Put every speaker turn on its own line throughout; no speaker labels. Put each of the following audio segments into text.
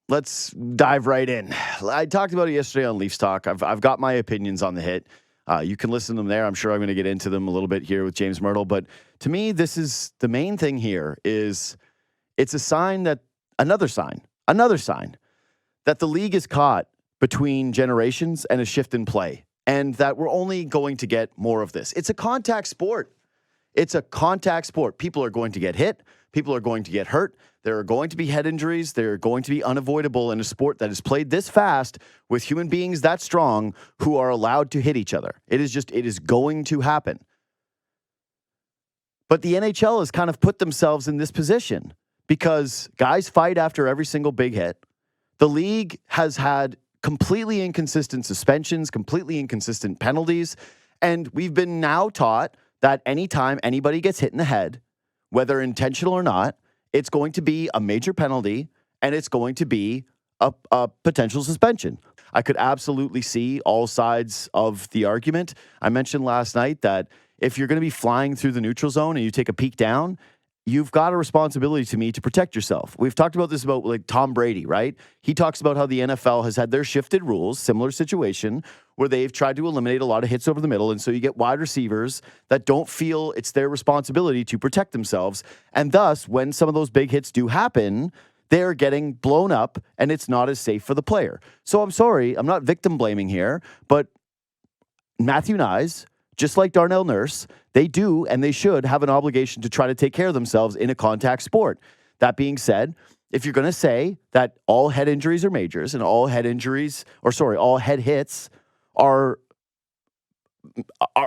let's dive right in. I talked about it yesterday on Leafs Talk. I've got my opinions on the hit. You can listen to them there. I'm sure I'm going to get into them a little bit here with James Myrtle. But to me, this is the main thing here is it's a sign that another sign that the league is caught between generations and a shift in play, and that we're only going to get more of this. It's a contact sport. It's a contact sport. People are going to get hit. People are going to get hurt. There are going to be head injuries. They're going to be unavoidable in a sport that is played this fast with human beings that strong who are allowed to hit each other. It is going to happen. But the NHL has kind of put themselves in this position because guys fight after every single big hit. The league has had completely inconsistent suspensions, completely inconsistent penalties, and we've been now taught that anytime anybody gets hit in the head, whether intentional or not, it's going to be a major penalty and it's going to be a potential suspension. I could absolutely see all sides of the argument. I mentioned last night that if you're going to be flying through the neutral zone and you take a peek down, you've got a responsibility to me to protect yourself. We've talked about this about like Tom Brady, right? He talks about how the NFL has had their shifted rules, similar situation, where they've tried to eliminate a lot of hits over the middle. And so you get wide receivers that don't feel it's their responsibility to protect themselves. And thus, when some of those big hits do happen, they're getting blown up and it's not as safe for the player. So I'm sorry, I'm not victim blaming here, but Matthew Knies, just like Darnell Nurse, they do and they should have an obligation to try to take care of themselves in a contact sport. That being said, if you're going to say that all head injuries are majors and all head hits are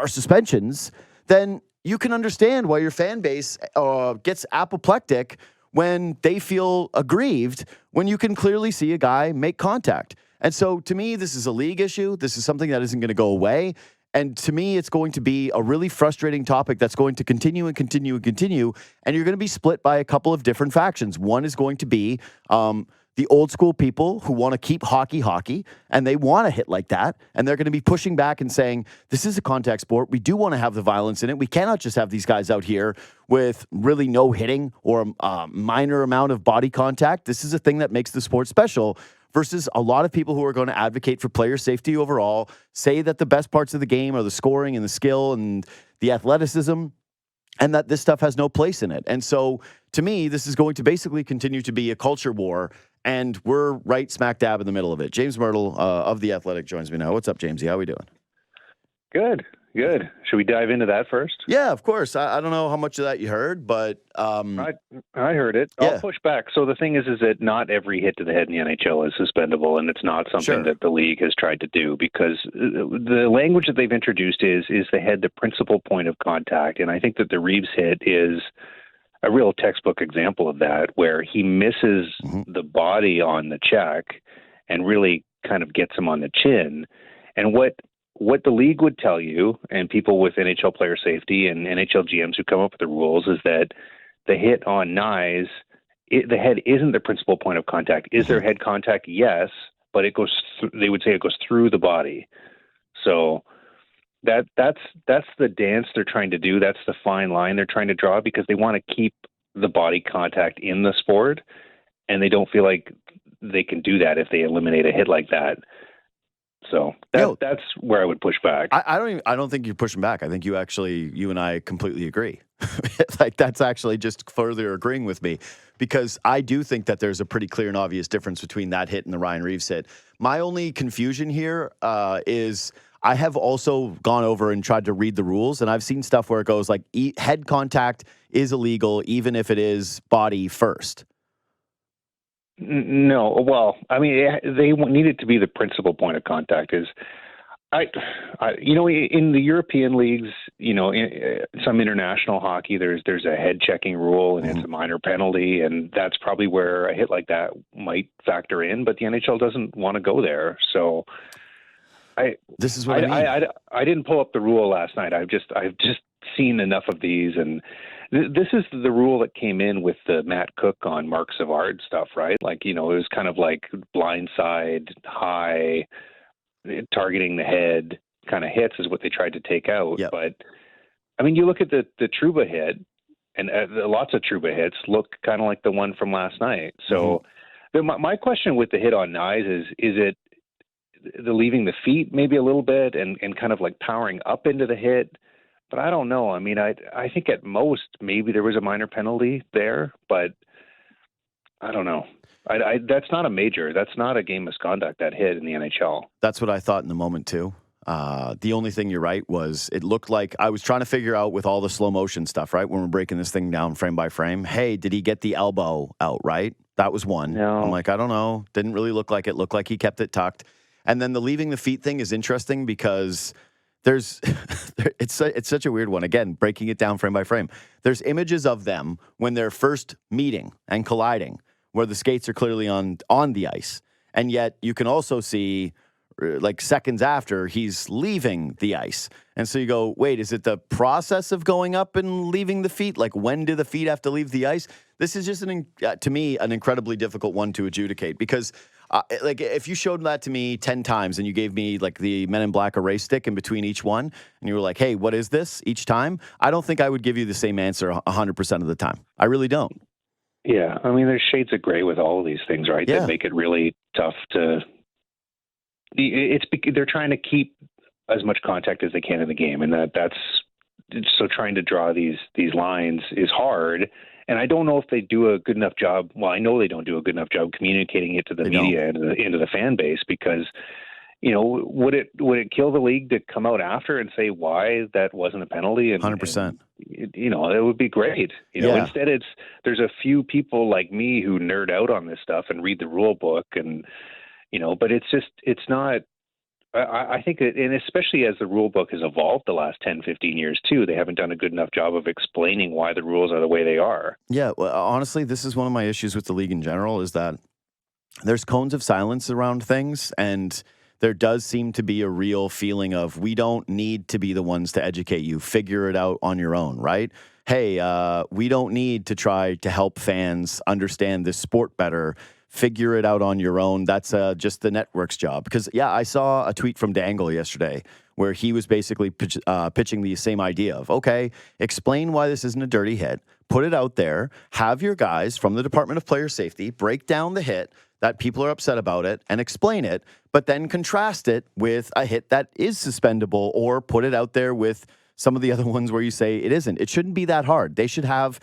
suspensions, then you can understand why your fan base gets apoplectic when they feel aggrieved when you can clearly see a guy make contact. And so to me, this is a league issue. This is something that isn't going to go away. And to me, it's going to be a really frustrating topic that's going to continue and continue and continue. And you're going to be split by a couple of different factions. One is going to be the old school people who want to keep hockey, and they want to hit like that. And they're going to be pushing back and saying, this is a contact sport. We do want to have the violence in it. We cannot just have these guys out here with really no hitting or a minor amount of body contact. This is a thing that makes the sport special. Versus a lot of people who are going to advocate for player safety overall, say that the best parts of the game are the scoring and the skill and the athleticism, and that this stuff has no place in it. And so, to me, this is going to basically continue to be a culture war, and we're right smack dab in the middle of it. James Mirtle of The Athletic joins me now. What's up, Jamesy? How are we doing?
Good. Should we dive into that first?
Yeah, of course. I don't know how much of that you heard, but
I heard it.
Yeah.
I'll push back. So the thing is that not every hit to the head in the NHL is suspendable, and it's not something that the league has tried to do because the language that they've introduced is the head the principal point of contact, and I think that the Reeves hit is a real textbook example of that, where he misses the body on the check and really kind of gets him on the chin, and what the league would tell you, and people with NHL player safety and NHL GMs who come up with the rules, is that the hit on Knies, the head isn't the principal point of contact. Is there head contact? Yes, but it goes. They would say it goes through the body. So that's the dance they're trying to do. That's the fine line they're trying to draw because they want to keep the body contact in the sport, and they don't feel like they can do that if they eliminate a hit like that. So that's where I would push back.
I don't think you're pushing back. I think you and I completely agree. Like that's actually just further agreeing with me because I do think that there's a pretty clear and obvious difference between that hit and the Ryan Reeves hit. My only confusion here is I have also gone over and tried to read the rules, and I've seen stuff where it goes like head contact is illegal even if it is body first.
No, well, I mean, they need it to be the principal point of contact. In the European leagues, in some international hockey, there's a head checking rule and it's a minor penalty, and that's probably where a hit like that might factor in. But the NHL doesn't want to go there, so
this is what I mean.
I didn't pull up the rule last night. I've just seen enough of these, and this is the rule that came in with the Matt Cook on Mark Savard stuff, right? Like, it was kind of like blindside, high, targeting the head kind of hits is what they tried to take out.
Yep.
But, I mean, you look at the Trouba hit, and lots of Trouba hits look kind of like the one from last night. So My question with the hit on Knies is it the leaving the feet maybe a little bit and kind of like powering up into the hit? But I don't know. I mean, I think at most maybe there was a minor penalty there, but I don't know. That's not a major. That's not a game misconduct, that hit in the NHL.
That's what I thought in the moment too. The only thing you're right was it looked like I was trying to figure out with all the slow motion stuff, right? When we're breaking this thing down frame by frame. Hey, did he get the elbow out, right? That was one.
No.
I'm like, I don't know. Didn't really look like it. Looked like he kept it tucked. And then the leaving the feet thing is interesting because there's it's such a weird one. Again, breaking it down frame by frame. There's images of them when they're first meeting and colliding where the skates are clearly on the ice. And yet you can also see like seconds after he's leaving the ice. And so you go, wait, is it the process of going up and leaving the feet? Like when do the feet have to leave the ice? This is just to me, an incredibly difficult one to adjudicate because like if you showed that to me 10 times and you gave me like the Men in Black erase stick in between each one and you were like, hey, what is this each time? I don't think I would give you the same answer 100% of the time. I really don't.
Yeah. I mean, there's shades of gray with all of these things, right?
Yeah.
That make it really tough to, they're trying to keep as much contact as they can in the game. And that's so trying to draw these lines is hard. And I don't know if they do a good enough job. Well, I know they don't do a good enough job communicating it to the media and into the fan base because, would it kill the league to come out after and say why that wasn't a penalty? And
100%.
It would be great. Instead there's a few people like me who nerd out on this stuff and read the rule book and, but it's not. I think that, and especially as the rule book has evolved the last 10, 15 years too, they haven't done a good enough job of explaining why the rules are the way they are.
Yeah, well, honestly, this is one of my issues with the league in general is that there's cones of silence around things, and there does seem to be a real feeling of we don't need to be the ones to educate you. Figure it out on your own, right? Hey, we don't need to try to help fans understand this sport better. Figure it out on your own. That's just the network's job. Because, yeah, I saw a tweet from Dangle yesterday where he was basically pitching the same idea of, okay, explain why this isn't a dirty hit. Put it out there. Have your guys from the Department of Player Safety break down the hit that people are upset about it and explain it, but then contrast it with a hit that is suspendable or put it out there with some of the other ones where you say it isn't. It shouldn't be that hard. They should have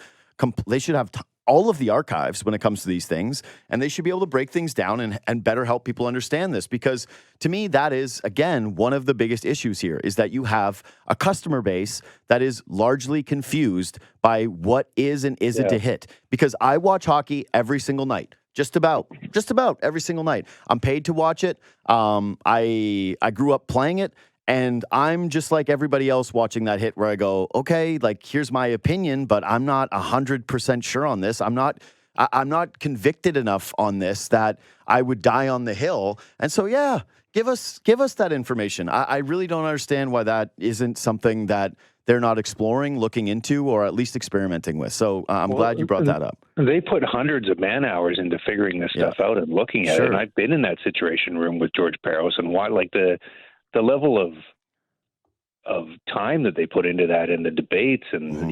all of the archives when it comes to these things, and they should be able to break things down and better help people understand this. Because to me, that is, again, one of the biggest issues here is that you have a customer base that is largely confused by what is and isn't a hit. Because I watch hockey every single night. Just about every single night. I'm paid to watch it. I grew up playing it. And I'm just like everybody else watching that hit where I go, okay, like here's my opinion, but I'm not 100% sure on this. I'm not convicted enough on this that I would die on the hill. And so, yeah, give us that information. I really don't understand why that isn't something that they're not exploring, looking into, or at least experimenting with. So I'm glad you brought that up.
They put hundreds of man hours into figuring this stuff out and looking at it. And I've been in that situation room with George Peros and why, like the level of time that they put into that and the debates and,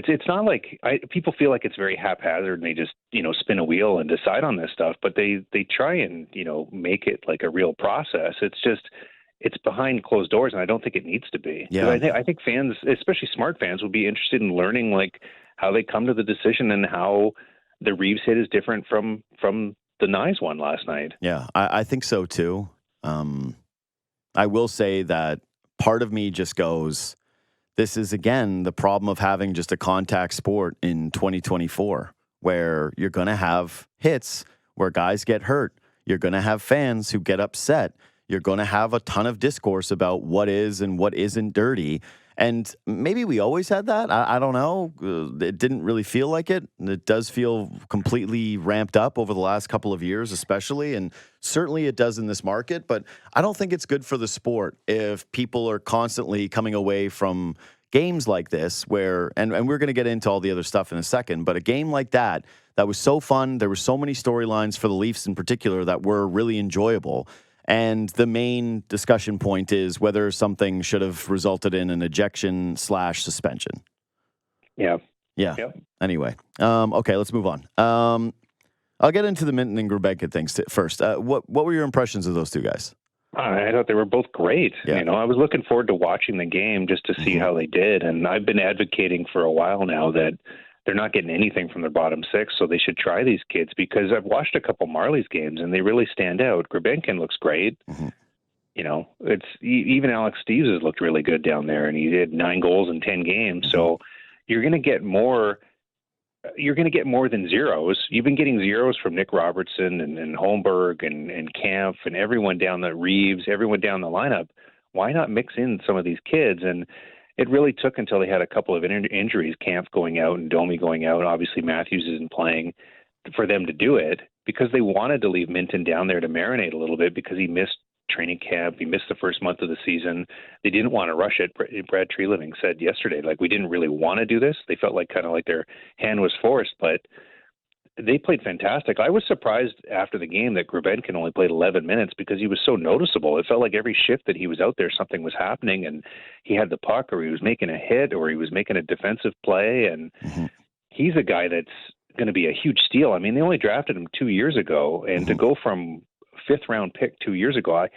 it's not like people feel like it's very haphazard and they just, spin a wheel and decide on this stuff, but they try and, make it like a real process. It's behind closed doors, and I don't think it needs to be.
Yeah.
I think fans, especially smart fans, would be interested in learning like how they come to the decision and how the Reeves hit is different from the Knies one last night.
Yeah, I think so too. I will say that part of me just goes, this is, again, the problem of having just a contact sport in 2024, where you're going to have hits where guys get hurt. You're going to have fans who get upset. You're going to have a ton of discourse about what is and what isn't dirty. And maybe we always had that. I don't know. It didn't really feel like it. It does feel completely ramped up over the last couple of years, especially. And certainly it does in this market. But I don't think it's good for the sport if people are constantly coming away from games like this where, and we're going to get into all the other stuff in a second, but a game like that was so fun. There were so many storylines for the Leafs in particular that were really enjoyable. And the main discussion point is whether something should have resulted in an ejection/suspension.
Yeah.
Yeah. Yep. Anyway. Okay, let's move on. I'll get into the Minton and Grebenkin things first. What were your impressions of those two guys?
I thought they were both great.
Yeah.
You know, I was looking forward to watching the game just to see how they did. And I've been advocating for a while now that they're not getting anything from their bottom six, so they should try these kids, because I've watched a couple Marlies games and they really stand out. Grebenkin looks great. You know, it's even Alex Steves has looked really good down there, and he did 9 goals in 10 games. So you're going to get more. You're going to get more than zeros. You've been getting zeros from Nick Robertson and Holmberg and Kampf and everyone down the Reeves, everyone down the lineup. Why not mix in some of these kids? And it really took until they had a couple of injuries, Kampf going out and Domi going out. Obviously, Matthews isn't playing, for them to do it, because they wanted to leave Minton down there to marinate a little bit, because he missed training camp. He missed the first month of the season. They didn't want to rush it. Brad Treliving said yesterday, like, we didn't really want to do this. They felt like kind of like their hand was forced, but they played fantastic. I was surprised after the game that Grebenkin only played 11 minutes, because he was so noticeable. It felt like every shift that he was out there, something was happening, and he had the puck, or he was making a hit, or he was making a defensive play. And he's a guy that's going to be a huge steal. I mean, they only drafted him 2 years ago, and to go from fifth-round pick 2 years ago,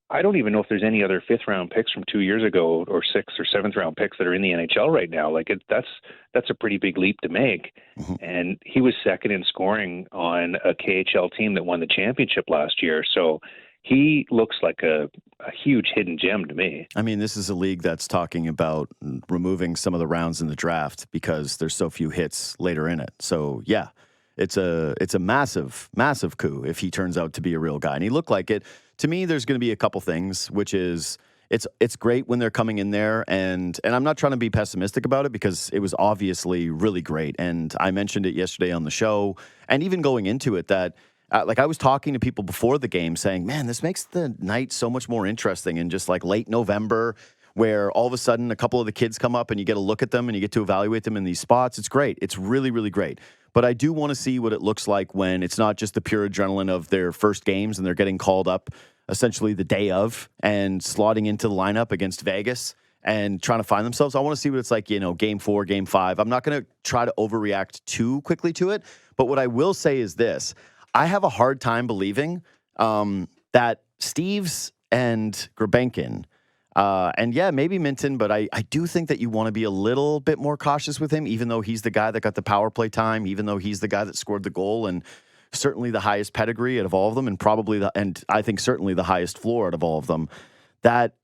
I don't even know if there's any other fifth-round picks from 2 years ago, or sixth or seventh-round picks that are in the NHL right now. Like, that's a pretty big leap to make. And he was second in scoring on a KHL team that won the championship last year. So he looks like a huge hidden gem to me. I
mean, this is a league that's talking about removing some of the rounds in the draft because there's so few hits later in it. So, yeah. It's a massive, massive coup if he turns out to be a real guy. And he looked like it. To me, there's going to be a couple things, which is it's great when they're coming in there. And I'm not trying to be pessimistic about it, because it was obviously really great. And I mentioned it yesterday on the show, and even going into it, that like, I was talking to people before the game saying, man, this makes the night so much more interesting in just like late November, where all of a sudden a couple of the kids come up and you get to look at them and you get to evaluate them in these spots. It's great. It's really, really great. But I do want to see what it looks like when it's not just the pure adrenaline of their first games and they're getting called up essentially the day of and slotting into the lineup against Vegas and trying to find themselves. I want to see what it's like, you know, game 4, game 5. I'm not going to try to overreact too quickly to it. But what I will say is this. I have a hard time believing that Steves and Grebenkin, and yeah, maybe Minton, but I do think that you want to be a little bit more cautious with him, even though he's the guy that got the power play time, even though he's the guy that scored the goal, and certainly the highest pedigree out of all of them, and and I think certainly the highest floor out of all of them. That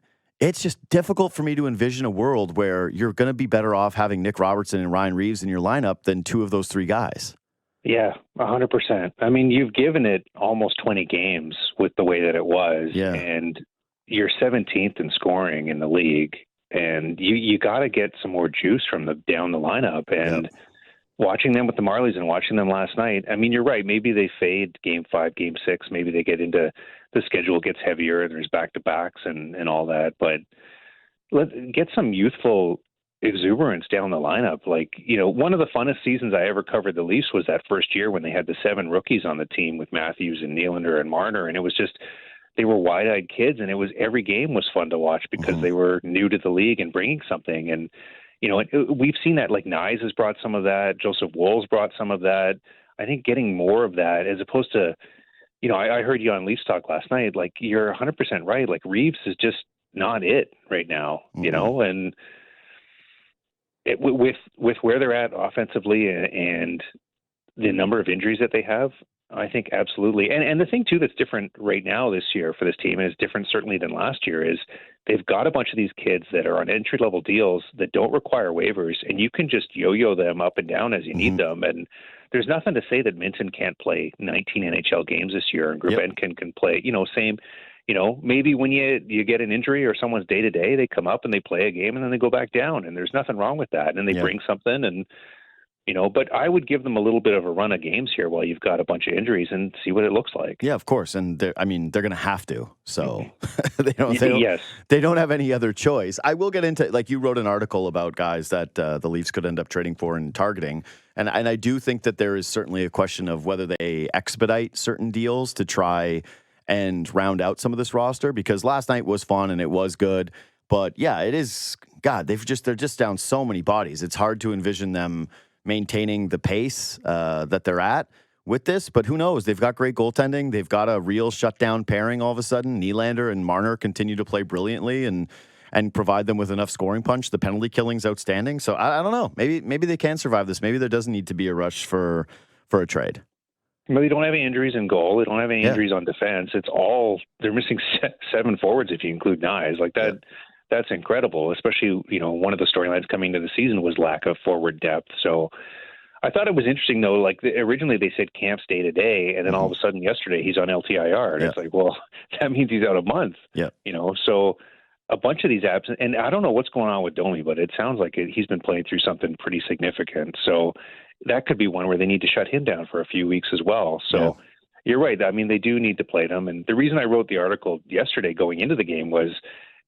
it's just difficult for me to envision a world where you're going to be better off having Nick Robertson and Ryan Reeves in your lineup than 2 of those 3 guys.
Yeah, 100%. I mean, you've given it almost 20 games with the way that it was, and you're 17th in scoring in the league, and you got to get some more juice from down the lineup. And watching them with the Marlies and watching them last night, I mean, you're right. Maybe they fade game 5, game 6. Maybe they get into the schedule gets heavier and there's back-to-backs and all that. But get some youthful exuberance down the lineup. Like, you know, one of the funnest seasons I ever covered the Leafs was that first year when they had the 7 rookies on the team with Matthews and Nylander and Marner, and it was just, they were wide-eyed kids, and it was, every game was fun to watch because they were new to the league and bringing something. And, you know, we've seen that, like, Knies has brought some of that. Joseph Woll's brought some of that. I think getting more of that, as opposed to, you know, I heard you on Leafs Talk last night. Like, you're 100% right. Like, Reeves is just not it right now, you know, and with where they're at offensively and the number of injuries that they have, I think absolutely. And the thing, too, that's different right now this year for this team, and is different certainly than last year, is they've got a bunch of these kids that are on entry-level deals that don't require waivers, and you can just yo-yo them up and down as you need them. And there's nothing to say that Minton can't play 19 NHL games this year, and Grebenkin can play, you know, same. You know, maybe when you get an injury or someone's day-to-day, they come up and they play a game and then they go back down, and there's nothing wrong with that. And they bring something, and you know, but I would give them a little bit of a run of games here while you've got a bunch of injuries and see what it looks like.
Yeah, of course. And they're going to have to. So they don't have any other choice. I will get into, like, you wrote an article about guys that the Leafs could end up trading for and targeting. And I do think that there is certainly a question of whether they expedite certain deals to try and round out some of this roster, because last night was fun and it was good. But yeah, it is, God, they're just down so many bodies. It's hard to envision them maintaining the pace that they're at with this, but who knows? They've got great goaltending. They've got a real shutdown pairing all of a sudden. Nylander and Marner continue to play brilliantly and provide them with enough scoring punch. The penalty killing's outstanding. So I don't know. Maybe they can survive this. Maybe there doesn't need to be a rush for a trade.
Well, they don't have any injuries in goal. They don't have any injuries on defense. It's all they're missing 7 forwards if you include Knies. Like that. Yeah. That's incredible. Especially, one of the storylines coming into the season was lack of forward depth. So I thought it was interesting though. Like originally they said camp's day to day, and then all of a sudden yesterday he's on LTIR, and it's like, well, that means he's out a month. Yeah. So a bunch of these absent, and I don't know what's going on with Domi, but it sounds like he's been playing through something pretty significant. So that could be one where they need to shut him down for a few weeks as well. So you're right. I mean, they do need to play them. And the reason I wrote the article yesterday going into the game was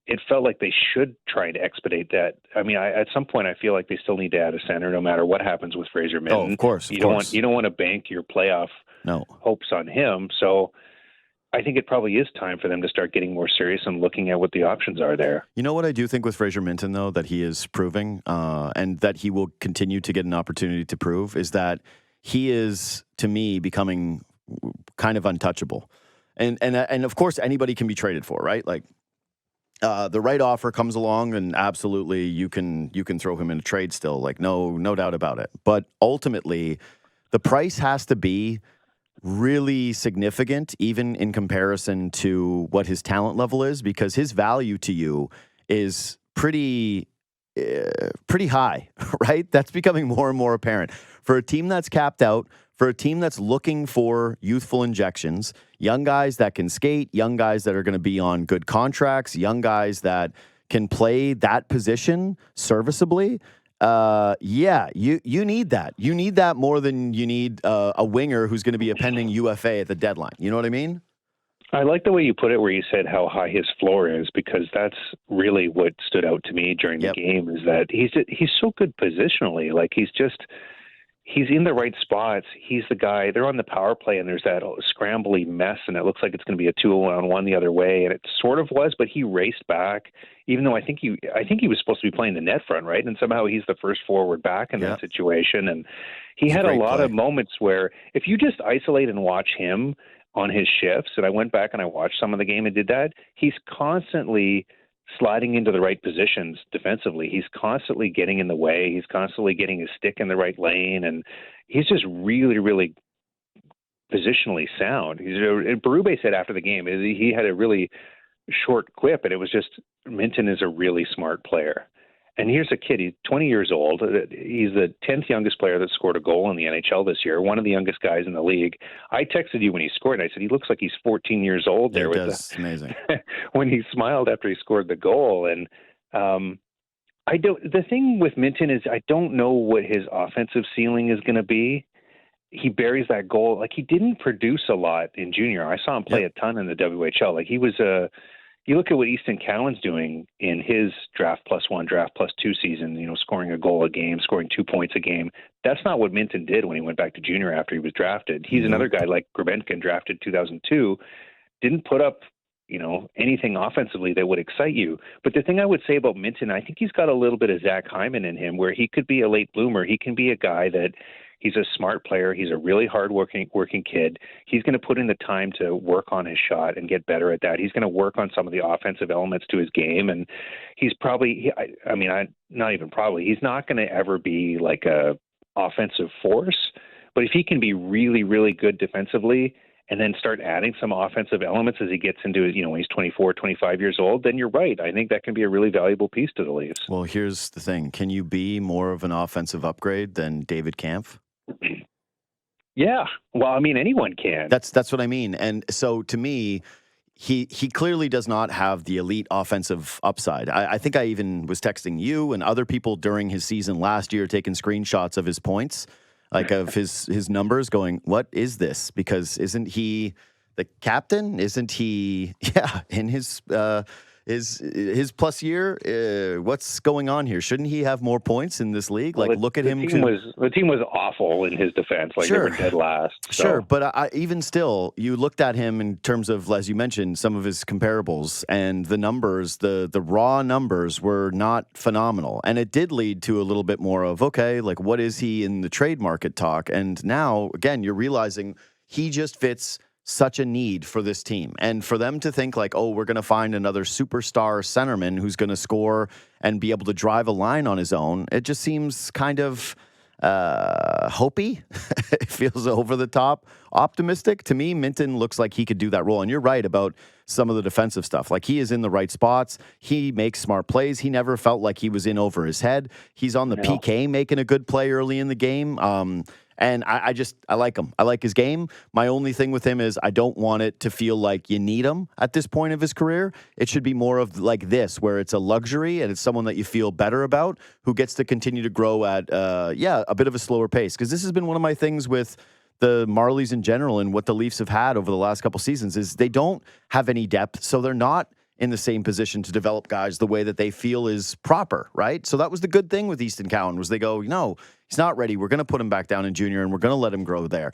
it felt like they should try to expedite that. I mean, at some point, I feel like they still need to add a center, no matter what happens with Fraser Minten.
Oh, of course.
You don't want to bank your playoff hopes on him. So I think it probably is time for them to start getting more serious and looking at what the options are there.
You know what I do think with Fraser Minten, though, that he is proving, and that he will continue to get an opportunity to prove, is that he is, to me, becoming kind of untouchable. And of course, anybody can be traded for, right? Like, the right offer comes along, and absolutely you can throw him in a trade still, like no doubt about it. But ultimately, the price has to be really significant, even in comparison to what his talent level is, because his value to you is pretty high, right? That's becoming more and more apparent. For a team that's capped out, for a team that's looking for youthful injections, young guys that can skate, young guys that are going to be on good contracts, young guys that can play that position serviceably, you need that. You need that more than you need a winger who's going to be a pending UFA at the deadline. You know what I mean?
I like the way you put it, where you said how high his floor is, because that's really what stood out to me during the game, is that he's so good positionally. Like he's in the right spots. He's the guy. They're on the power play, and there's that scrambly mess, and it looks like it's going to be a 2-on-1 the other way, and it sort of was, but he raced back. Even though I think he was supposed to be playing the net front, right? And somehow he's the first forward back in that situation, and he had a lot of moments where if you just isolate and watch him on his shifts, and I went back and I watched some of the game and did that, he's constantly sliding into the right positions defensively. He's constantly getting in the way. He's constantly getting his stick in the right lane, and he's just really, really positionally sound. Berube said after the game, he had a really short quip, and it was just, Minton is a really smart player. And here's a kid, he's 20 years old. He's the 10th youngest player that scored a goal in the NHL this year, one of the youngest guys in the league. I texted you when he scored, and I said, he looks like he's 14 years old there.
That's amazing.
When he smiled after he scored the goal. And the thing with Minton is I don't know what his offensive ceiling is going to be. He buries that goal. Like, he didn't produce a lot in junior. I saw him play a ton in the WHL. Like, he was you look at what Easton Cowan's doing in his draft +1, draft +2 season, scoring a goal a game, scoring 2 points a game. That's not what Minton did when he went back to junior after he was drafted. He's another guy like Grebenkin, drafted 2002, didn't put up, anything offensively that would excite you. But the thing I would say about Minton, I think he's got a little bit of Zach Hyman in him, where he could be a late bloomer. He can be a guy that he's a smart player. He's a really working kid. He's going to put in the time to work on his shot and get better at that. He's going to work on some of the offensive elements to his game. And he's probably, not even probably, he's not going to ever be like a offensive force. But if he can be really, really good defensively and then start adding some offensive elements as he gets into, when he's 24, 25 years old, then you're right. I think that can be a really valuable piece to the Leafs.
Well, here's the thing. Can you be more of an offensive upgrade than David Kampf?
Yeah. Well, anyone can.
That's what I mean. And so to me, he clearly does not have the elite offensive upside. I think I even was texting you and other people during his season last year, taking screenshots of his points, like of his numbers, going, what is this? Because isn't he the captain? Isn't he, in his his plus year? What's going on here? Shouldn't he have more points in this league? Like, look at him.
The team was awful in his defense. Like,
sure.
They were dead last. So.
Sure, but even still, you looked at him in terms of, as you mentioned, some of his comparables, and the numbers, the raw numbers were not phenomenal. And it did lead to a little bit more of, okay, like, what is he in the trade market talk? And now, again, you're realizing he just fits such a need for this team. And for them to think like, oh, we're going to find another superstar centerman who's going to score and be able to drive a line on his own, it just seems kind of hopey. It feels over the top optimistic. To me, Minton looks like he could do that role. And you're right about some of the defensive stuff. Like, he is in the right spots. He makes smart plays. He never felt like he was in over his head. He's on the PK making a good play early in the game. And I like him. I like his game. My only thing with him is I don't want it to feel like you need him at this point of his career. It should be more of like this, where it's a luxury and it's someone that you feel better about, who gets to continue to grow at, a bit of a slower pace. Because this has been one of my things with the Marlies in general and what the Leafs have had over the last couple seasons is they don't have any depth, so they're not in the same position to develop guys the way that they feel is proper, right? So that was the good thing with Easton Cowan, was they go, no, he's not ready. We're going to put him back down in junior, and we're going to let him grow there.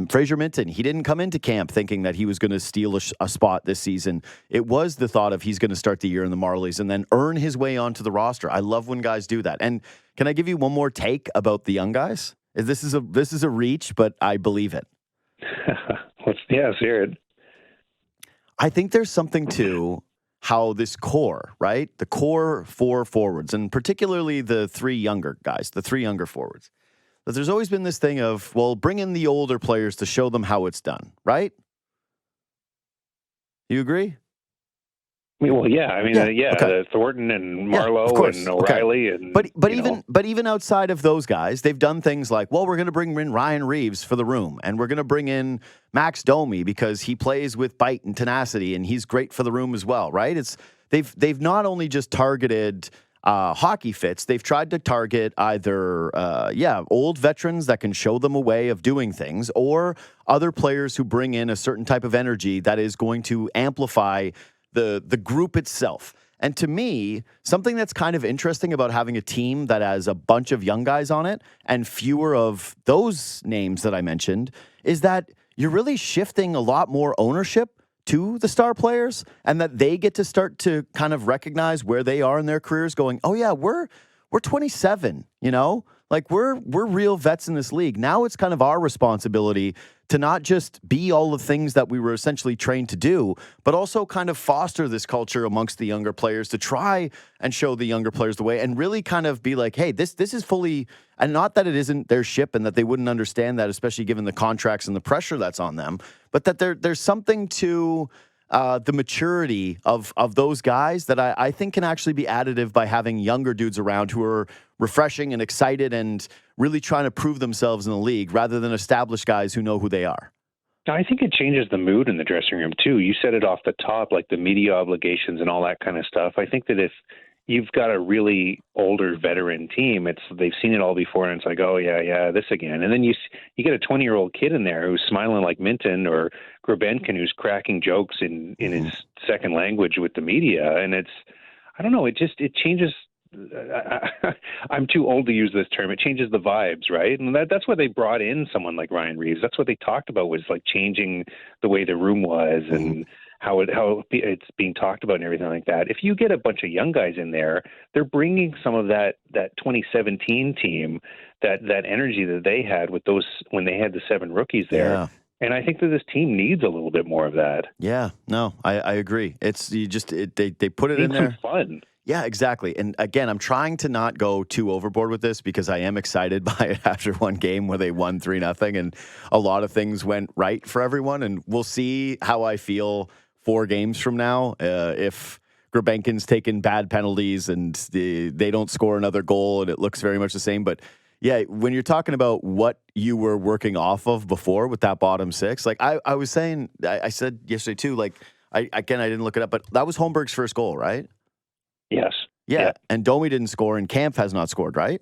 Fraser Minten, he didn't come into camp thinking that he was going to steal a spot this season. It was the thought of he's going to start the year in the Marlies and then earn his way onto the roster. I love when guys do that. And can I give you one more take about the young guys? This is a reach, but I believe it.
Let's hear it.
I think there's something to how this core, right? The core four forwards, and particularly the three younger guys, the three younger forwards. But there's always been this thing of, well, bring in the older players to show them how it's done, right? You agree?
Well, yeah. I mean,
okay.
Thornton and Marlowe and O'Reilly, and
but even outside of those guys, they've done things like, well, we're going to bring in Ryan Reeves for the room, and we're going to bring in Max Domi because he plays with bite and tenacity, and he's great for the room as well, right? They've not only just targeted hockey fits, they've tried to target either old veterans that can show them a way of doing things, or other players who bring in a certain type of energy that is going to amplify the group itself. And to me, something that's kind of interesting about having a team that has a bunch of young guys on it and fewer of those names that I mentioned is that you're really shifting a lot more ownership to the star players, and that they get to start to kind of recognize where they are in their careers going, oh yeah, we're 27, like we're real vets in this league. Now it's kind of our responsibility to not just be all the things that we were essentially trained to do, but also kind of foster this culture amongst the younger players to try and show the younger players the way, and really kind of be like, hey, this is fully, and not that it isn't their ship and that they wouldn't understand that, especially given the contracts and the pressure that's on them, but that there's something to the maturity of those guys that I think can actually be additive by having younger dudes around who are refreshing and excited and really trying to prove themselves in the league rather than established guys who know who they are.
I think it changes the mood in the dressing room too. You said it off the top, like the media obligations and all that kind of stuff. I think that if you've got a really older veteran team, they've seen it all before, and it's like, oh yeah, this again. And then you get a 20-year-old kid in there who's smiling like Minton, or Grebenkin, who's cracking jokes in his second language with the media, and I don't know, it changes. I'm too old to use this term. It changes the vibes, right? And that's why they brought in someone like Ryan Reeves. That's what they talked about, was like changing the way the room was and how it's being talked about and everything like that. If you get a bunch of young guys in there, they're bringing some of that 2017 team, that energy that they had with those when they had the 7 rookies there.
Yeah.
And I think that this team needs a little bit more of that.
Yeah, no, I agree. It's they put it in there.
Some fun.
Yeah, exactly. And again, I'm trying to not go too overboard with this because I am excited by it after one game where they won 3-0 and a lot of things went right for everyone. And we'll see how I feel 4 games from now if Grebenkin's taken bad penalties and they don't score another goal and it looks very much the same. But yeah, when you're talking about what you were working off of before with that bottom 6, like I was saying, I said yesterday too, like I didn't look it up, but that was Holmberg's first goal, right?
Yes.
Yeah. And Domi didn't score, and Kampf has not scored, right?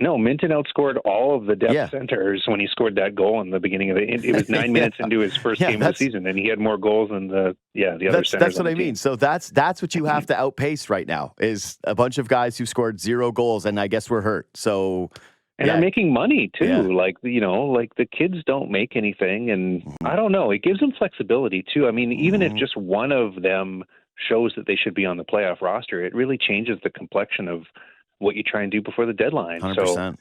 No, Minton outscored all of the depth centers when he scored that goal in the beginning of it was 9 minutes into his first game of the season, and he had more goals than the other centers.
That's what I mean. So that's what you have to outpace right now is a bunch of guys who scored 0 goals, and I guess we're hurt. So.
And they're making money too. Yeah. Like the kids don't make anything, and I don't know. It gives them flexibility too. I mean, even if just one of them shows that they should be on the playoff roster, it really changes the complexion of what you try and do before the deadline.
100%.
So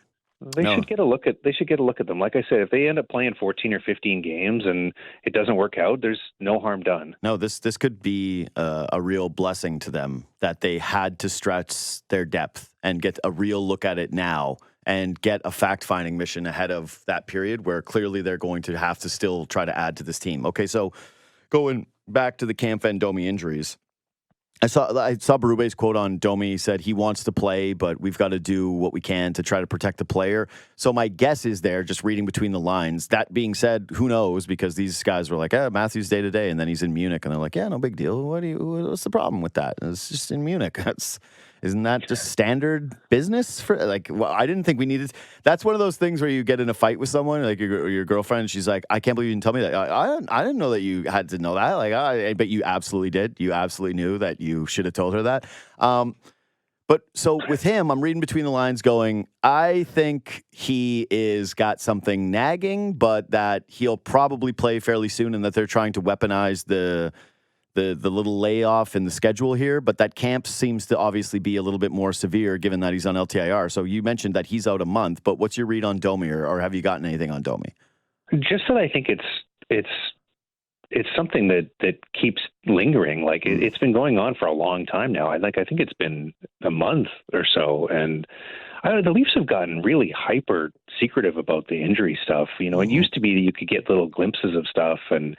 they should get a look at them. Like I said, if they end up playing 14 or 15 games and it doesn't work out, there's no harm done.
No, this could be a real blessing to them that they had to stretch their depth and get a real look at it now and get a fact-finding mission ahead of that period where clearly they're going to have to still try to add to this team. Okay, so going back to the Cam Domi injuries, I saw Berube's quote on Domi. He said he wants to play, but we've got to do what we can to try to protect the player. So my guess is there, just reading between the lines. That being said, who knows? Because these guys were like, Matthew's day to day, and then he's in Munich, and they're like, no big deal. What's the problem with that? It's just in Munich. Isn't that just standard business for I didn't think we needed. That's one of those things where you get in a fight with someone, like your girlfriend. She's like, I can't believe you didn't tell me that. I didn't know that you had to know that. But you absolutely did. You absolutely knew that you should have told her that. But so with him, I'm reading between the lines going, I think he is got something nagging, but that he'll probably play fairly soon and that they're trying to weaponize the little layoff in the schedule here, but that camp seems to obviously be a little bit more severe given that he's on LTIR. So you mentioned that he's out a month, but what's your read on Domi, or have you gotten anything on Domi?
Just that I think it's something that keeps lingering. Like it's been going on for a long time now. I think it's been a month or so, and the Leafs have gotten really hyper secretive about the injury stuff. It used to be that you could get little glimpses of stuff, and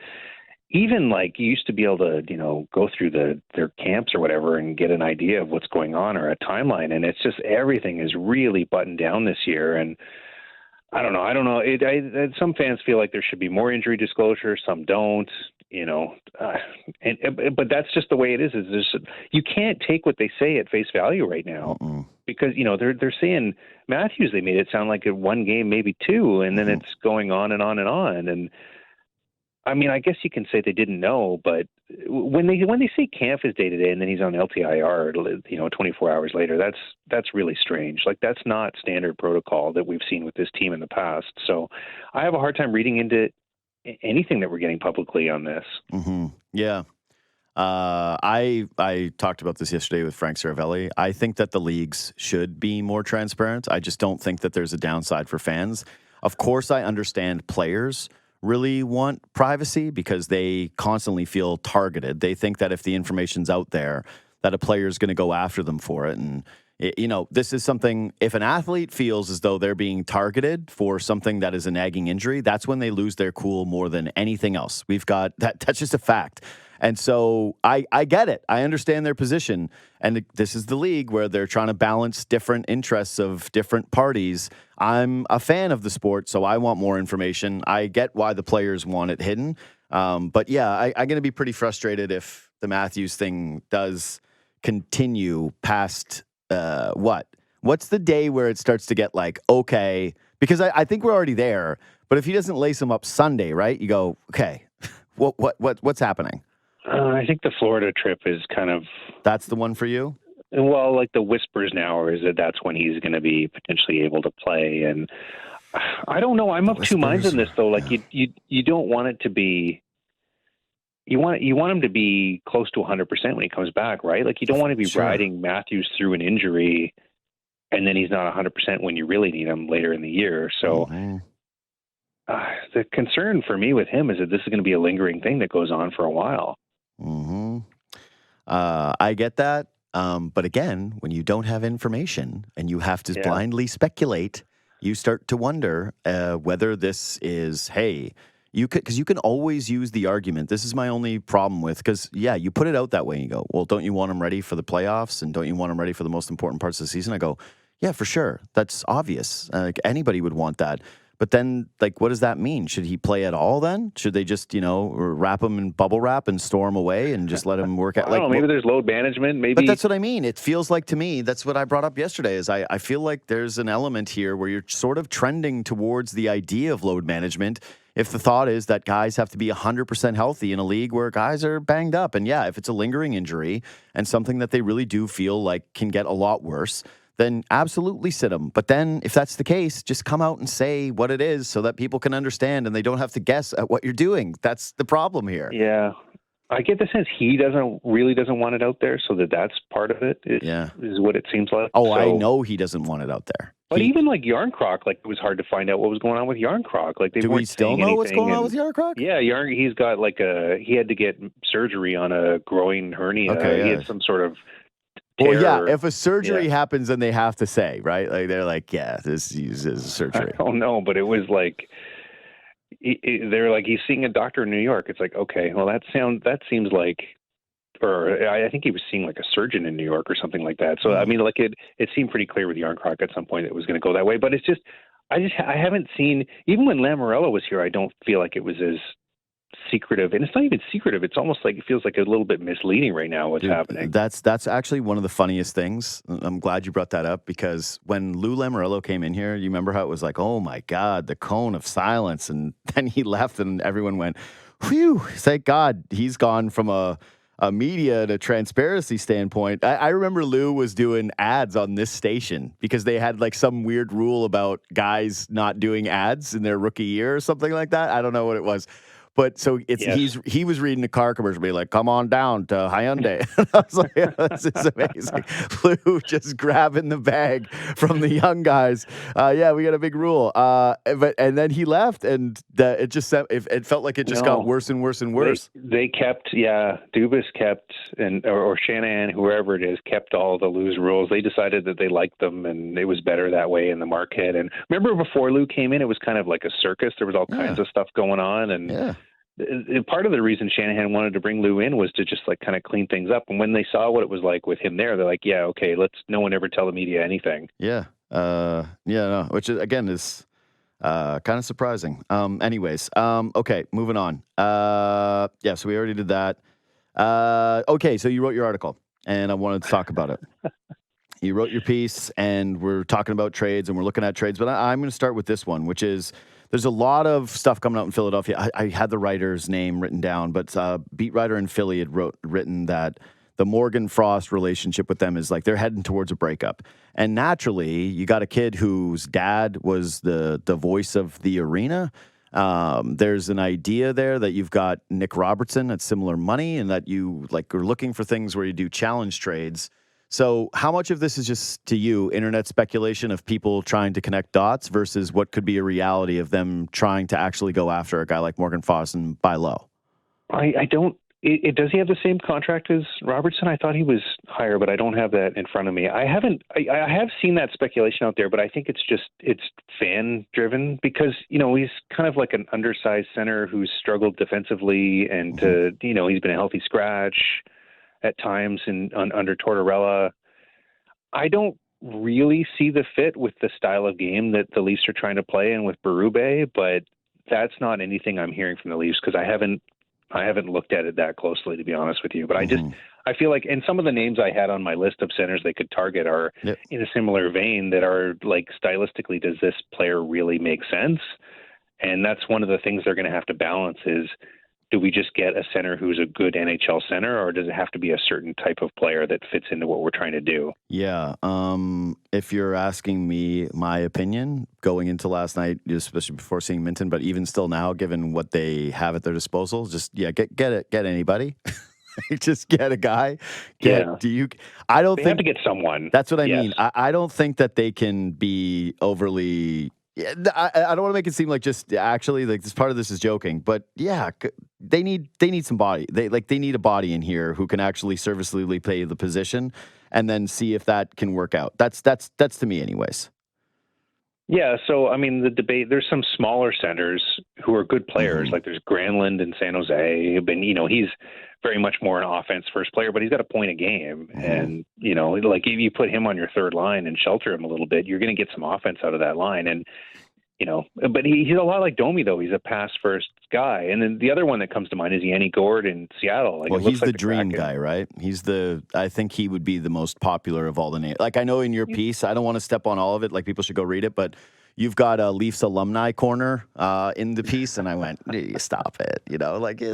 even you used to be able to, go through their camps or whatever and get an idea of what's going on or a timeline. And it's just everything is really buttoned down this year. And I don't know. Some fans feel like there should be more injury disclosure. Some don't, but that's just the way it is. You can't take what they say at face value right now because, they're saying Matthews, they made it sound like it one game, maybe two, and then it's going on and on and on. And I mean, I guess you can say they didn't know, but when they say Kampf is day to day and then he's on LTIR, 24 hours later, that's really strange. That's not standard protocol that we've seen with this team in the past. So I have a hard time reading into anything that we're getting publicly on this.
Mm-hmm. Yeah. I talked about this yesterday with Frank Saravelli. I think that the leagues should be more transparent. I just don't think that there's a downside for fans. Of course, I understand players really want privacy because they constantly feel targeted. They think that if the information's out there, that a player is going to go after them for it. And, this is something, if an athlete feels as though they're being targeted for something that is a nagging injury, that's when they lose their cool more than anything else. That's just a fact. And so I get it. I understand their position. And this is the league where they're trying to balance different interests of different parties. I'm a fan of the sport, so I want more information. I get why the players want it hidden. But yeah, I'm going to be pretty frustrated if the Matthews thing does continue past What's the day where it starts to get okay? Because I think we're already there. But if he doesn't lace him up Sunday, right? You go, okay, what's happening?
I think the Florida trip is kind of...
That's the one for you?
Well, the whispers now is that that's when he's going to be potentially able to play. And I don't know. I'm of two minds on this, though. You don't want it to be... You want him to be close to 100% when he comes back, right? You don't want to be riding Matthews through an injury and then he's not 100% when you really need him later in the year. So the concern for me with him is that this is going to be a lingering thing that goes on for a while.
Mm-hmm. I get that. But again, when you don't have information and you have to blindly speculate, you start to wonder whether this is, because you can always use the argument. This is my only problem with, because, you put it out that way and you go, well, don't you want them ready for the playoffs and don't you want them ready for the most important parts of the season? I go, yeah, for sure. That's obvious. Anybody would want that. But then, like, what does that mean? Should he play at all then? Should they just, wrap him in bubble wrap and store him away and just let him work out?
I don't know, maybe there's load management. Maybe.
But that's what I mean. It feels like to me, that's what I brought up yesterday, is I feel like there's an element here where you're sort of trending towards the idea of load management if the thought is that guys have to be 100% healthy in a league where guys are banged up. And yeah, if it's a lingering injury and something that they really do feel like can get a lot worse, then absolutely sit them. But then if that's the case, just come out and say what it is so that people can understand and they don't have to guess at what you're doing. That's the problem here.
Yeah. I get the sense he doesn't want it out there, so that's part of it. Is what it seems like.
Oh, so, I know he doesn't want it out there.
But even like Yarncroc, like it was hard to find out what was going on with Yarncroc. Like
do we still know what's going on with Yarncroc?
Yeah, he's got he had to get surgery on a groin hernia.
Okay,
he had some sort of tear.
Well, yeah, if a surgery happens, then they have to say, right? Like they're like, yeah, this is a surgery.
I don't know, but it was like they're like, he's seeing a doctor in New York. It's like, okay, well, that seems like, or I think he was seeing like a surgeon in New York or something like that. So I mean, like it seemed pretty clear with Yarncroc at some point it was going to go that way. But it's just, I haven't seen, even when Lamoriello was here, I don't feel like it was as secretive, and it's not even secretive. It's almost like it feels like a little bit misleading right now what's happening.
That's actually one of the funniest things. I'm glad you brought that up, because when Lou Lamoriello came in here, you remember how it was like, oh my God, the cone of silence, and then he left and everyone went, whew, thank God he's gone from a media and a transparency standpoint. I remember Lou was doing ads on this station because they had like some weird rule about guys not doing ads in their rookie year or something like that. I don't know what it was. But so he was reading a car commercial, be like, "Come on down to Hyundai." I was like, yeah, "This is amazing." Lou just grabbing the bag from the young guys. Yeah, we got a big rule. And then he left, and it felt like it just got worse and worse and worse.
They kept, Dubas kept, or Shanahan, whoever it is, kept all the Lou's rules. They decided that they liked them, and it was better that way in the market. And remember, before Lou came in, it was kind of like a circus. There was all kinds of stuff going on, and. Part of the reason Shanahan wanted to bring Lou in was to just like kind of clean things up. And when they saw what it was like with him there, they're like, yeah, okay, let's no one ever tell the media anything.
Yeah. Which again is kind of surprising. Anyways, okay, moving on. So we already did that. Okay, so you wrote your article and I wanted to talk about it. You wrote your piece and we're talking about trades and we're looking at trades, but I'm going to start with this one, which is, there's a lot of stuff coming out in Philadelphia. I had the writer's name written down, but beat writer in Philly had written that the Morgan Frost relationship with them is like they're heading towards a breakup. And naturally, you got a kid whose dad was the voice of the arena. There's an idea there that you've got Nick Robertson at similar money and that you like are looking for things where you do challenge trades. So how much of this is just, to you, internet speculation of people trying to connect dots versus what could be a reality of them trying to actually go after a guy like Morgan Frost and buy low?
I don't. Does he have the same contract as Robertson? I thought he was higher, but I don't have that in front of me. I have seen that speculation out there, but I think it's fan driven because, he's kind of like an undersized center who's struggled defensively and he's been a healthy scratch at times under Tortorella. I don't really see the fit with the style of game that the Leafs are trying to play and with Berube, but that's not anything I'm hearing from the Leafs because I haven't looked at it that closely, to be honest with you. But I feel like, and some of the names I had on my list of centers they could target are in a similar vein that are like stylistically, does this player really make sense? And that's one of the things they're going to have to balance is, do we just get a center who's a good NHL center, or does it have to be a certain type of player that fits into what we're trying to do?
Yeah. If you're asking me my opinion going into last night, especially before seeing Minton, but even still now, given what they have at their disposal, just get anybody. Just get a guy.
They
have to
get someone.
That's what I mean. I don't think that they can be overly. Yeah, I don't want to make it seem like just actually like this part of this is joking, but yeah, they need some body. They need a body in here who can actually serviceably play the position, and then see if that can work out. That's to me, anyways.
Yeah, so I mean the debate. There's some smaller centers who are good players. Like there's Granlund in San Jose, but he's very much more an offense first player, but he's got a point a game, and like if you put him on your third line and shelter him a little bit, you're going to get some offense out of that line. And but he's a lot like Domi, though. He's a pass-first guy. And then the other one that comes to mind is Yanni Gourde in Seattle.
Well, he's the dream guy, right? I think he would be the most popular of all the names. Like, I know in your piece, I don't want to step on all of it. Like, people should go read it, but you've got a Leafs alumni corner in the piece, and I went, stop it.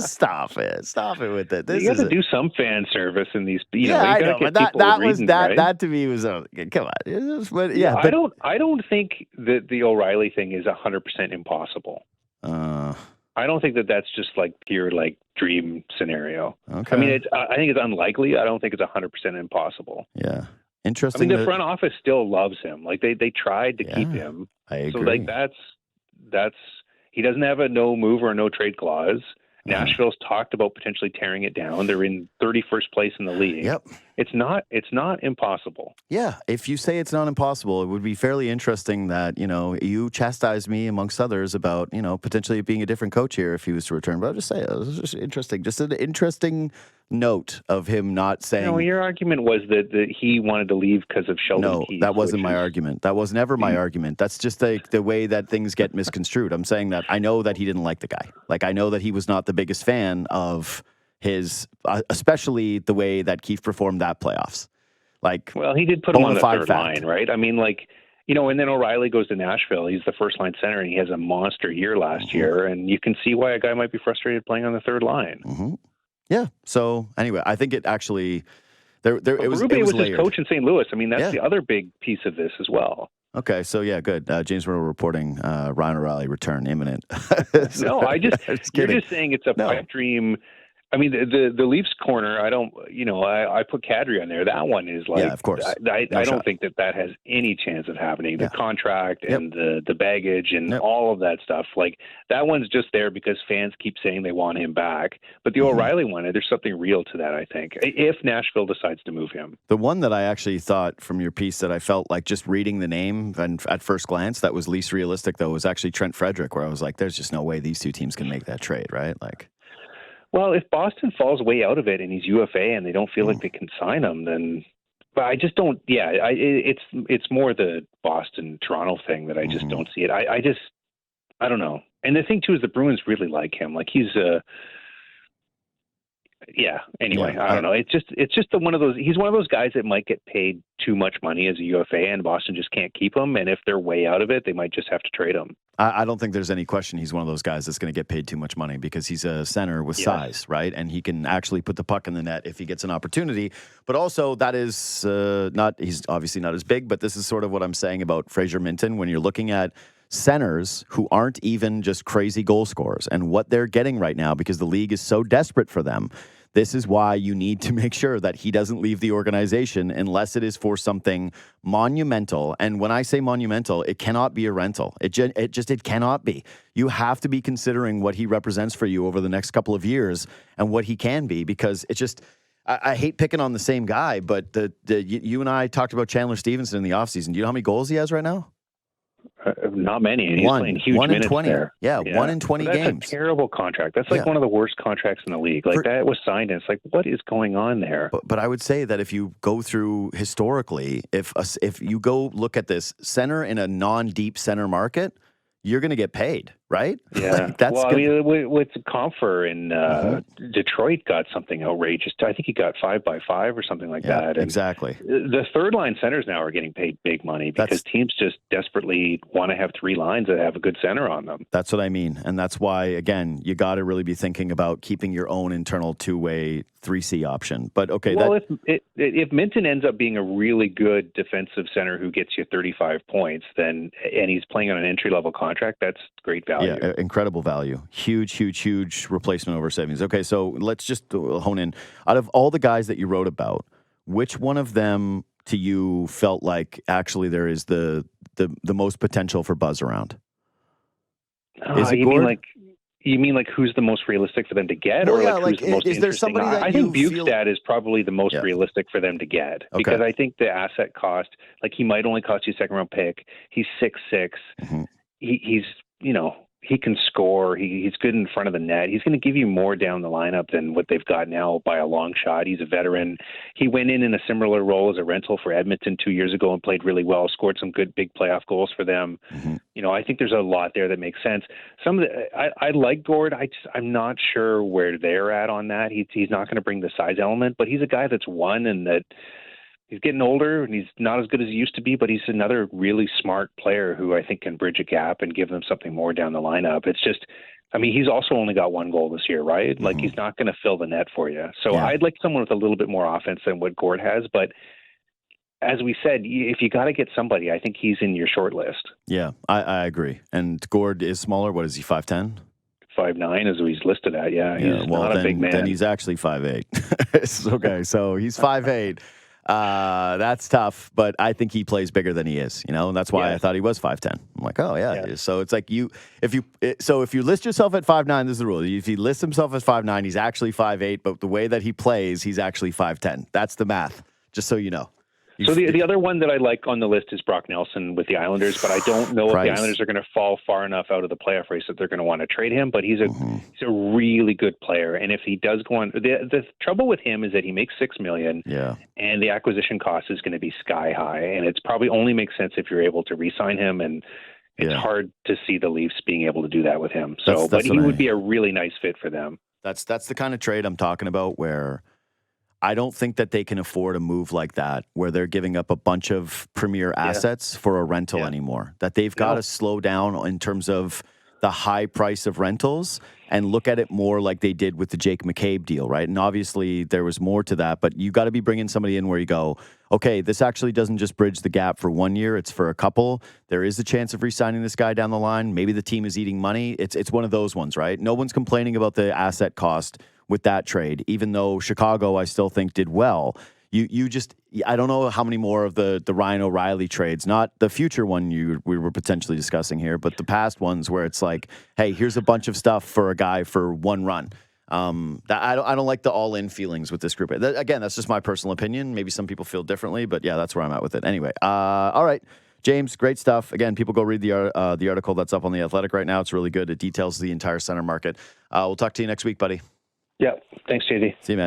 Stop it with it.
You have to do some fan service in these.
I know, but that to me was come on.
I don't think that the O'Reilly thing is 100% impossible. I don't think that that's just like pure like dream scenario.
Okay.
I mean, I think it's unlikely. I don't think it's 100% impossible.
Yeah. Interesting.
I mean, the front office still loves him. Like they tried to keep him.
I agree.
So like that's he doesn't have a no move or no trade clause. Nashville's talked about potentially tearing it down. They're in 31st place in the league.
Yep.
It's not impossible.
Yeah. If you say it's not impossible, it would be fairly interesting that, you chastise me amongst others about, potentially being a different coach here if he was to return. But I'll just say it was just interesting. Just an interesting note of him not saying.
No, your argument was that he wanted to leave because of Sheldon Keefe.
No, that wasn't my argument. That was never my argument. That's just the way that things get misconstrued. I'm saying that I know that he didn't like the guy. Like, I know that he was not the biggest fan of his, especially the way that Keefe performed that playoffs. Like,
well, he did put him on the third
fact.
line, right? I mean, like, and then O'Reilly goes to Nashville. He's the first line center, and he has a monster year last year. And you can see why a guy might be frustrated playing on the third line.
Mm-hmm. Yeah. So anyway, I think it actually it was
his coach in St. Louis. I mean, that's the other big piece of this as well.
Okay, so yeah, good. James Mirtle reporting Ryan O'Reilly return imminent.
No, you're just saying it's a pipe dream. I mean, the Leafs corner, I put Kadri on there. That one is like,
of course.
I don't think that has any chance of happening. The contract and the baggage and all of that stuff, like that one's just there because fans keep saying they want him back. But the O'Reilly one, there's something real to that, I think, if Nashville decides to move him.
The one that I actually thought from your piece that I felt like just reading the name and at first glance that was least realistic, though, was actually Trent Frederick, where I was like, there's just no way these two teams can make that trade, right? Like,
well, if Boston falls way out of it and he's UFA and they don't feel like they can sign him, then. But I just don't. Yeah, it's more the Boston-Toronto thing that I just don't see it. I don't know. And the thing too is the Bruins really like him. Like he's Anyway, I don't know. It's just one of those. He's one of those guys that might get paid too much money as a UFA, and Boston just can't keep him. And if they're way out of it, they might just have to trade him.
I don't think there's any question he's one of those guys that's going to get paid too much money because he's a center with size, right? And he can actually put the puck in the net if he gets an opportunity. But also, that is he's obviously not as big, but this is sort of what I'm saying about Fraser Minten when you're looking at centers who aren't even just crazy goal scorers and what they're getting right now because the league is so desperate for them. This is why you need to make sure that he doesn't leave the organization unless it is for something monumental. And when I say monumental, it cannot be a rental. It cannot be. You have to be considering what he represents for you over the next couple of years and what he can be because it's just I hate picking on the same guy, but you and I talked about Chandler Stevenson in the offseason. Do you know how many goals he has right now?
Not many. And he's playing huge minutes
20.
there.
Yeah, 1 in 20 games.
That's a terrible contract. That's like one of the worst contracts in the league. Like that was signed, and it's like, what is going on there?
But I would say that if you go through historically, if you go look at this center in a non-deep center market, you're going to get paid, right?
Yeah. I mean, with Compher in Detroit got something outrageous. I think he got 5x5 or something like that. And
exactly.
The third line centers now are getting paid big money because teams just desperately want to have three lines that have a good center on them.
That's what I mean. And that's why, again, you got to really be thinking about keeping your own internal two-way 3C option. But okay.
Well, if Minton ends up being a really good defensive center who gets you 35 points, and he's playing on an entry-level contract, that's great value.
Yeah, incredible value. Huge replacement over savings. Okay, so let's just hone in. Out of all the guys that you wrote about, which one of them to you felt like actually there is the most potential for buzz around? Is it Gord?
You mean like who's the most realistic for them to get, or who's the most
is there somebody that
I think Bukestad is probably the most realistic for them to get because I think the asset cost, like he might only cost you a second round pick. He's 6'6". Mm-hmm. He's He can score. He's good in front of the net. He's going to give you more down the lineup than what they've got now by a long shot. He's a veteran. He went in a similar role as a rental for Edmonton 2 years ago and played really well, scored some good big playoff goals for them. Mm-hmm. I think there's a lot there that makes sense. I like Gord. I'm not sure where they're at on that. He's not going to bring the size element, but he's a guy that's won and that he's getting older and he's not as good as he used to be, but he's another really smart player who I think can bridge a gap and give them something more down the lineup. It's just, he's also only got one goal this year, right? Mm-hmm. Like he's not going to fill the net for you. So yeah. I'd like someone with a little bit more offense than what Gord has. But as we said, if you got to get somebody, I think he's in your short list.
Yeah, I agree. And Gord is smaller. What is he, 5'10"?
5'9" as he's listed at. Yeah, he's not a big man.
Then he's actually 5'8". Okay, so he's 5'8". That's tough, but I think he plays bigger than he is, and that's why I thought he was 5'10". I'm like, oh yeah. So it's like if you list yourself at 5'9", this is the rule. If he lists himself as 5'9", he's actually 5'8", but the way that he plays, he's actually 5'10". That's the math, just so you know.
So the other one that I like on the list is Brock Nelson with the Islanders, but I don't know if the Islanders are going to fall far enough out of the playoff race that they're going to want to trade him. But he's a really good player, and if he does go on, the trouble with him is that he makes $6 million, and the acquisition cost is going to be sky high, and it's probably only makes sense if you're able to re-sign him, and it's hard to see the Leafs being able to do that with him. So, but he would be a really nice fit for them.
That's the kind of trade I'm talking about where I don't think that they can afford a move like that where they're giving up a bunch of premier assets for a rental anymore. That they've got to slow down in terms of the high price of rentals and look at it more like they did with the Jake McCabe deal, right? And obviously there was more to that, but you got to be bringing somebody in where you go, okay, this actually doesn't just bridge the gap for 1 year, it's for a couple. There is a chance of re-signing this guy down the line. Maybe the team is eating money. It's one of those ones, right? No one's complaining about the asset cost with that trade, even though Chicago, I still think, did well. I don't know how many more of the Ryan O'Reilly trades, not the future one we were potentially discussing here, but the past ones where it's like, hey, here's a bunch of stuff for a guy for one run. I don't like the all-in feelings with this group. Again, that's just my personal opinion. Maybe some people feel differently, but yeah, that's where I'm at with it. Anyway, all right. James, great stuff. Again, people go read the article that's up on The Athletic right now. It's really good. It details the entire center market. We'll talk to you next week, buddy.
Yeah. Thanks, JD.
See you, man.